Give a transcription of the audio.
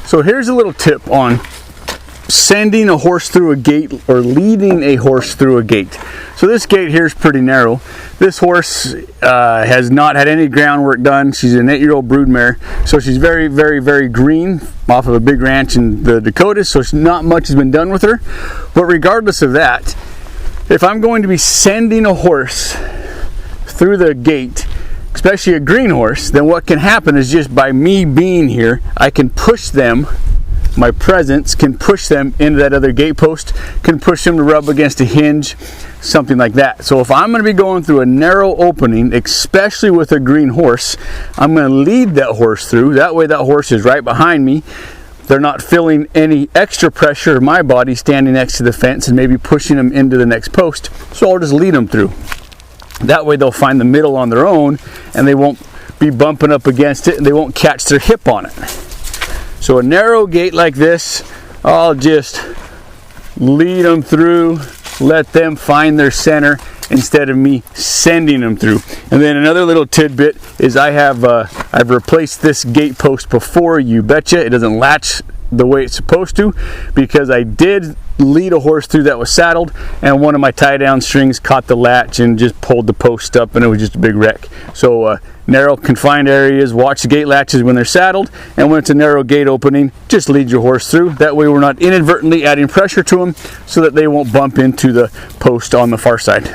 So here's a little tip on sending a horse through a gate or leading a horse through a gate. So this gate here is pretty narrow. This horse has not had any groundwork done. She's an 8-year-old broodmare, so she's very, very, very green off of a big ranch in the Dakotas, so not much has been done with her. But regardless of that, if I'm going to be sending a horse through the gate, especially a green horse, then what can happen is just by me being here, I can push them. My presence can push them into that other gate post, can push them to rub against a hinge, something like that. So if I'm going to be going through a narrow opening, especially with a green horse, I'm going to lead that horse through. That way that horse is right behind me. They're not feeling any extra pressure of my body standing next to the fence and maybe pushing them into the next post. So I'll just lead them through. That way they'll find the middle on their own and they won't be bumping up against it and they won't catch their hip on it. So a narrow gate like this, I'll just lead them through, let them find their center instead of me sending them through. And then another little tidbit is I've replaced this gate post before. You betcha it doesn't latch the way it's supposed to, because I did lead a horse through that was saddled and one of my tie down strings caught the latch and just pulled the post up and it was just a big wreck. So narrow confined areas, watch the gate latches when they're saddled, and when it's a narrow gate opening, just lead your horse through. That way we're not inadvertently adding pressure to them so that they won't bump into the post on the far side.